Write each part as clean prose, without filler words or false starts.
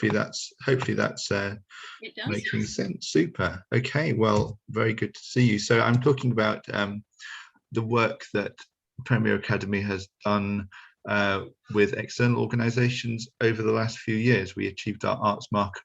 hopefully that's It does. making sense. Super. Okay, well, very good to see you. So I'm talking about the work that Premier Academy has done with external organisations over the last few years. We achieved our Arts Mark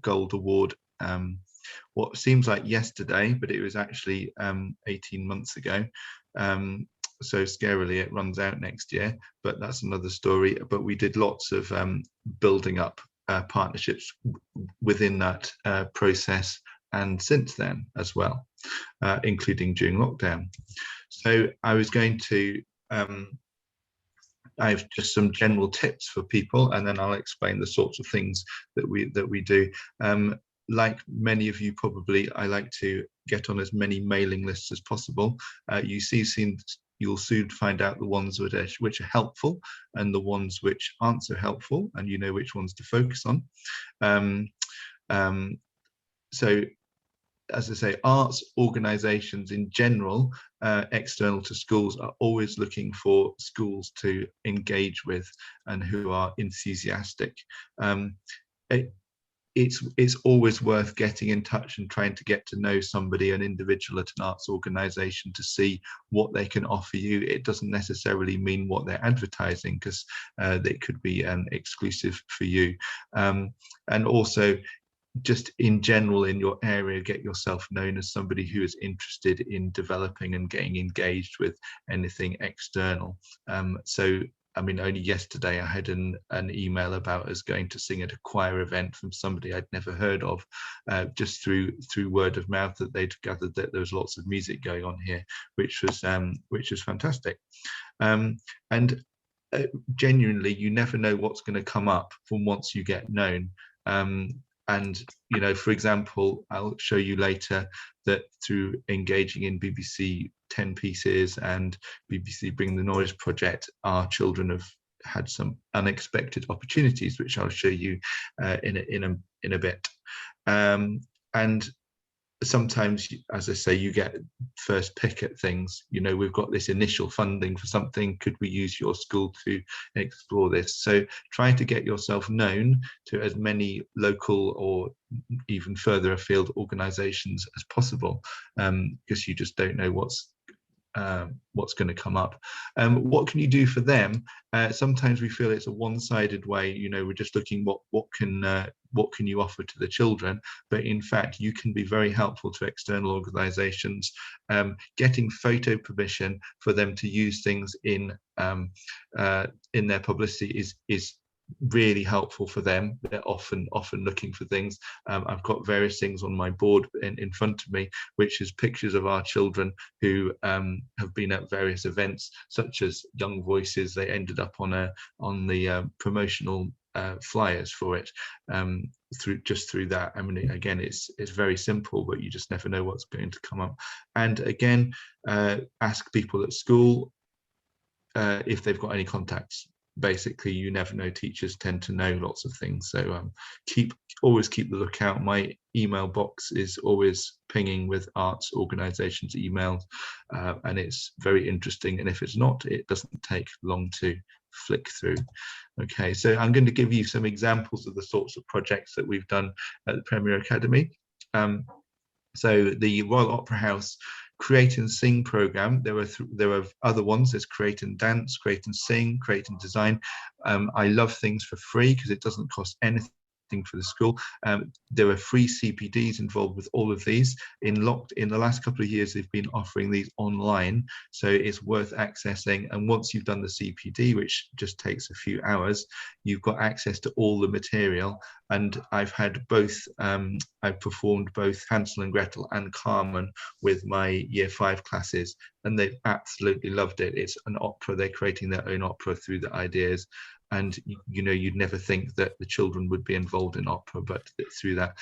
Gold Award what seems like yesterday, but it was actually 18 months ago. So scarily it runs out next year, but that's another story. But we did lots of building up partnerships within that process and since then as well, including during lockdown. So I was going to I have just some general tips for people, and then I'll explain the sorts of things that we do. Like many of you probably, I like to get on as many mailing lists as possible. You'll soon find out the ones which are helpful and the ones which aren't so helpful, and you know which ones to focus on. So, as I say, arts organisations in general, external to schools, are always looking for schools to engage with and who are enthusiastic. It's always worth getting in touch and trying to get to know somebody, an individual at an arts organisation, to see what they can offer you. It doesn't necessarily mean what they're advertising, because they could be exclusive for you. And also, just in general in your area, get yourself known as somebody who is interested in developing and getting engaged with anything external. So I mean, only yesterday I had an email about us going to sing at a choir event from somebody I'd never heard of, just through word of mouth, that they'd gathered that there was lots of music going on here, which was fantastic. And genuinely, you never know what's going to come up from once you get known. And, you know, for example, I'll show you later that through engaging in BBC 10 Pieces and BBC Bring the Noise project, our children have had some unexpected opportunities, which I'll show you in a bit. And sometimes, as I say, you get first pick at things. You know, we've got this initial funding for something. Could we use your school to explore this? So try to get yourself known to as many local or even further afield organisations as possible, because you just don't know what's going to come up. What can you do for them? Sometimes we feel it's a one-sided way. You know, we're just looking what can you offer to the children, but in fact you can be very helpful to external organizations. Getting photo permission for them to use things in their publicity is really helpful for them. They're often looking for things. I've got various things on my board in front of me, which is pictures of our children who have been at various events, such as Young Voices. They ended up on the promotional flyers for it, through that. I mean, again, it's very simple, but you just never know what's going to come up. And again, ask people at school if they've got any contacts. Basically, you never know. Teachers tend to know lots of things, so always keep the lookout. My email box is always pinging with arts organisations emails, and it's very interesting. And if it's not, it doesn't take long to flick through. Okay, so I'm going to give you some examples of the sorts of projects that we've done at the Premier Academy. So the Royal Opera House Create and Sing program. There were other ones. There's Create and Dance, Create and Sing, Create and Design. I love things for free because it doesn't cost anything for the school. There are free CPDs involved with all of these. In the last couple of years, they've been offering these online, so it's worth accessing. And once you've done the CPD, which just takes a few hours, you've got access to all the material. And I've had both. I've performed both Hansel and Gretel and Carmen with my Year 5 classes, and they've absolutely loved it. It's an opera. They're creating their own opera through the ideas. And, you know, you'd never think that the children would be involved in opera, but through that.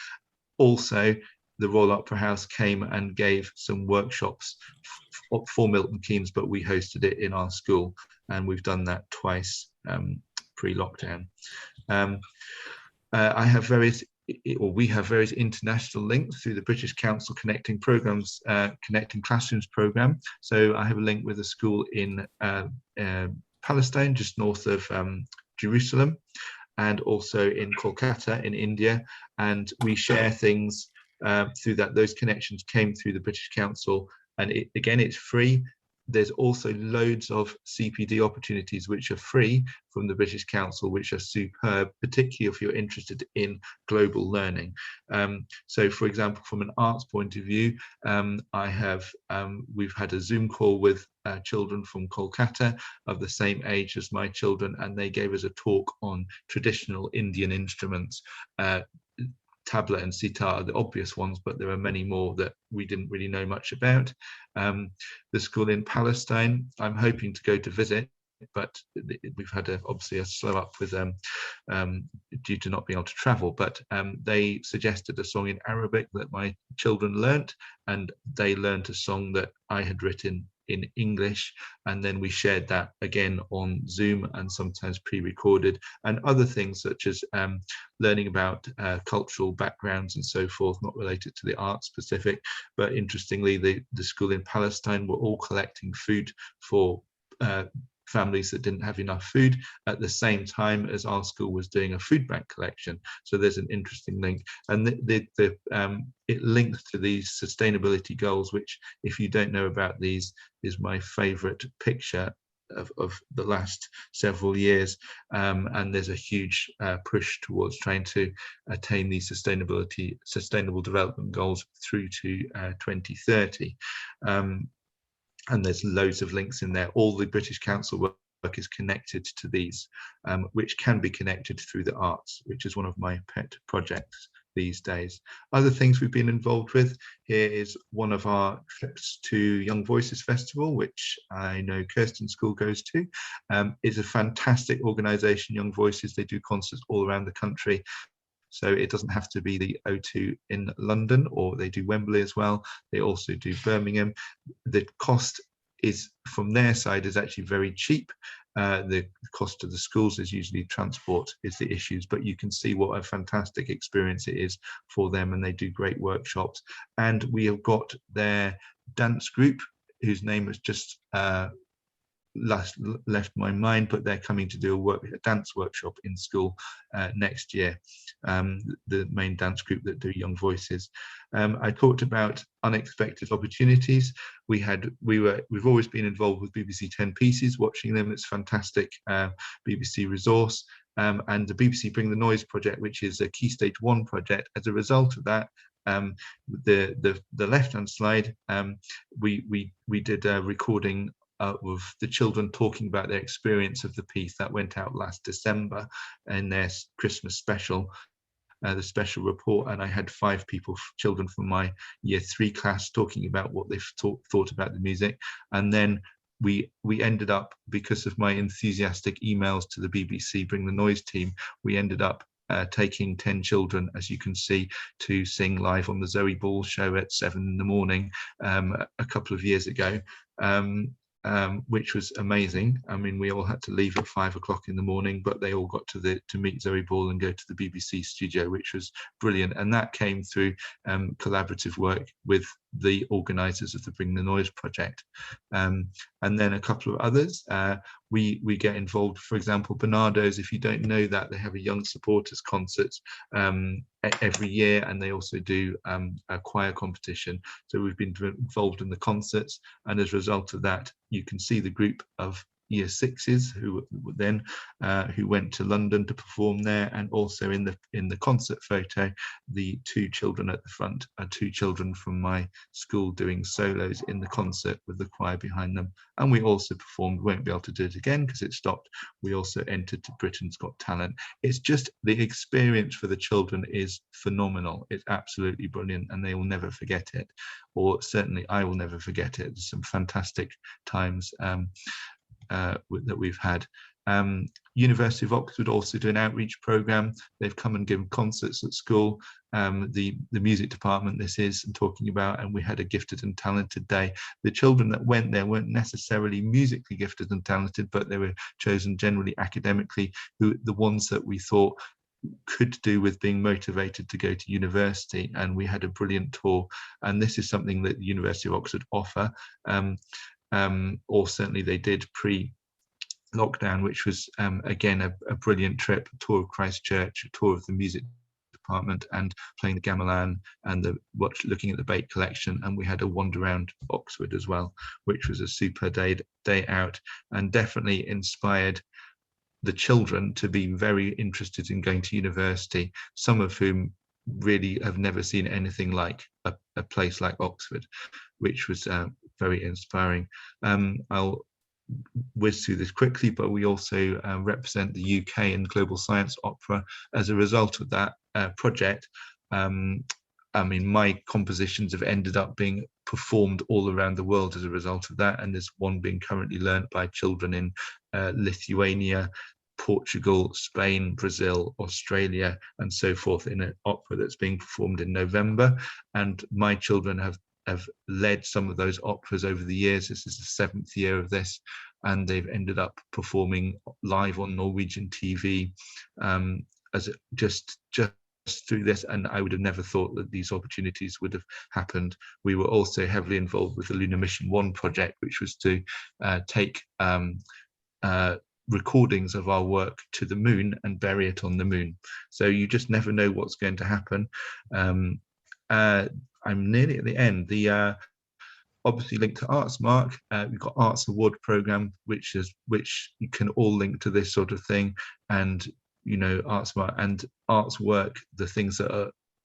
Also, the Royal Opera House came and gave some workshops for Milton Keynes, but we hosted it in our school, and we've done that twice pre-lockdown. We have various international links through the British Council Connecting Programs, Connecting Classrooms program. So I have a link with a school in Palestine, just north of Jerusalem. and also in Kolkata in India, and we share things through that. Those connections came through the British Council, and again, it's free. There's also loads of CPD opportunities which are free from the British Council, which are superb, particularly if you're interested in global learning. So, for example, from an arts point of view, we've had a Zoom call with children from Kolkata of the same age as my children, and they gave us a talk on traditional Indian instruments. Tabla and sitar are the obvious ones, but there are many more that we didn't really know much about. The school in Palestine, I'm hoping to go to visit, but we've had obviously a slow up with due to not being able to travel, but they suggested a song in Arabic that my children learnt, and they learnt a song that I had written in English, and then we shared that again on Zoom and sometimes pre-recorded, and other things such as learning about cultural backgrounds and so forth, not related to the art specific. But interestingly, the school in Palestine were all collecting food for families that didn't have enough food at the same time as our school was doing a food bank collection. So there's an interesting link, and it links to these sustainability goals, which, if you don't know about these, is my favorite picture of the last several years, and there's a huge push towards trying to attain these sustainable development goals through to 2030. And there's loads of links in there. All the British Council work is connected to these, which can be connected through the arts, which is one of my pet projects these days. Other things we've been involved with, here is one of our trips to Young Voices Festival, which I know Kirsten's school goes to. It's a fantastic organisation, Young Voices. They do concerts all around the country. So it doesn't have to be the O2 in London, or they do Wembley as well. They also do Birmingham. The cost is, from their side, is actually very cheap. The cost of the schools is usually transport is the issues, but you can see what a fantastic experience it is for them, and they do great workshops. And we have got their dance group, whose name has just left my mind, but they're coming to do a dance workshop in school next year, the main dance group that do Young Voices. I talked about unexpected opportunities. We've always been involved with BBC 10 Pieces, watching them. It's fantastic BBC resource, and the BBC Bring the Noise project, which is a Key Stage 1 project. As a result of that, the left-hand slide, we did a recording of the children talking about their experience of the piece that went out last December in their Christmas special, the special report, and I had 5 children from my year 3 class talking about what they've thought about the music. And then we ended up, because of my enthusiastic emails to the BBC Bring the Noise team, we ended up taking 10 children, as you can see, to sing live on the Zoe Ball show at 7 in the morning a couple of years ago. Which was amazing. I mean, we all had to leave at 5 o'clock in the morning, but they all got to meet Zoe Ball and go to the BBC studio, which was brilliant. And that came through collaborative work with the organisers of the Bring the Noise project. And then a couple of others. We get involved, for example, Bernardos, if you don't know that, they have a young supporters concert every year, and they also do a choir competition. So we've been involved in the concerts, and as a result of that, you can see the group of year 6s who went to London to perform there, and also in the concert photo, the 2 children at the front are 2 children from my school doing solos in the concert with the choir behind them. And we also performed, won't be able to do it again because it stopped, we also entered to Britain's Got Talent. It's just, the experience for the children is phenomenal. It's absolutely brilliant, and they will never forget it, or certainly I will never forget it. There's some fantastic times that we've had. University of Oxford also do an outreach program. They've come and given concerts at school. The music department this is I'm talking about, and we had a gifted and talented day. The children that went there weren't necessarily musically gifted and talented, but they were chosen generally academically, the ones that we thought could do with being motivated to go to university, and we had a brilliant tour. And this is something that the University of Oxford offer, or certainly they did lockdown, which was again a brilliant trip, a tour of Christchurch, a tour of the music department, and playing the gamelan and looking at the Bake collection. And we had a wander around Oxford as well, which was a super day out, and definitely inspired the children to be very interested in going to university, some of whom really have never seen anything like a place like Oxford, which was very inspiring. I'll whiz through this quickly, but we also represent the UK in Global Science Opera as a result of that project. I mean, my compositions have ended up being performed all around the world as a result of that, and there's one being currently learnt by children in Lithuania, Portugal, Spain, Brazil, Australia, and so forth, in an opera that's being performed in November. And my children have led some of those operas over the years. This is the 7th year of this, and they've ended up performing live on Norwegian TV as just through this, and I would have never thought that these opportunities would have happened. We were also heavily involved with the Lunar Mission 1 project, which was to take recordings of our work to the moon and bury it on the moon. So you just never know what's going to happen. I'm nearly at the end. The obviously linked to Artsmark, we've got Arts Award Programme, which you can all link to this sort of thing, and Artsmark and Arts Work, the things that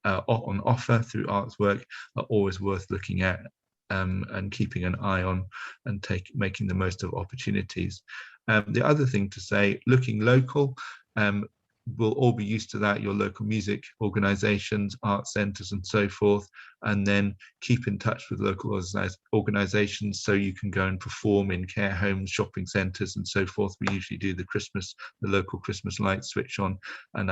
are on offer through Arts Work are always worth looking at and keeping an eye on, and making the most of opportunities. The other thing to say, looking local, we'll all be used to that, your local music organisations, art centres and so forth, and then keep in touch with local organisations so you can go and perform in care homes, shopping centres and so forth. We usually do the local Christmas light switch on, and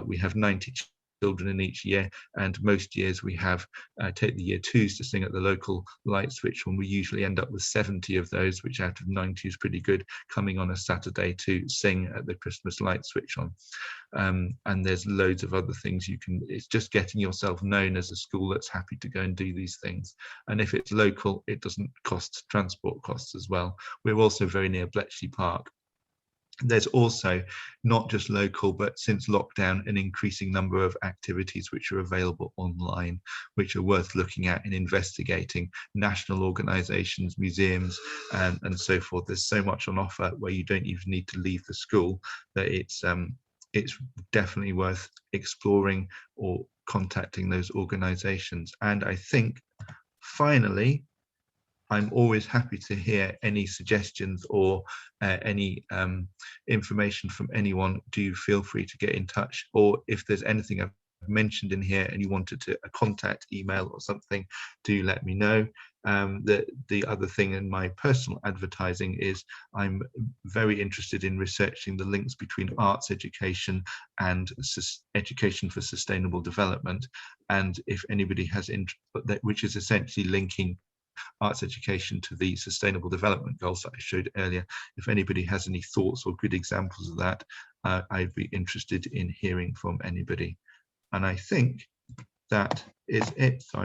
we have 90 children in each year, and most years we have take the year 2s to sing at the local light switch on. We usually end up with 70 of those, which out of 90 is pretty good, coming on a Saturday to sing at the Christmas light switch on. And there's loads of other things it's just getting yourself known as a school that's happy to go and do these things. And if it's local, it doesn't cost transport costs as well. We're also very near Bletchley Park. There's also, not just local, but since lockdown, an increasing number of activities which are available online, which are worth looking at and investigating. National organisations, museums, and so forth. There's so much on offer where you don't even need to leave the school, that it's definitely worth exploring or contacting those organisations. And I think, finally, I'm always happy to hear any suggestions or any information from anyone. Do feel free to get in touch, or if there's anything I've mentioned in here and you wanted to a contact email or something, do let me know. The other thing in my personal advertising is I'm very interested in researching the links between arts education and education for sustainable development. And if anybody has which is essentially linking arts education to the sustainable development goals that I showed earlier. If anybody has any thoughts or good examples of that, I'd be interested in hearing from anybody. And I think that is it. So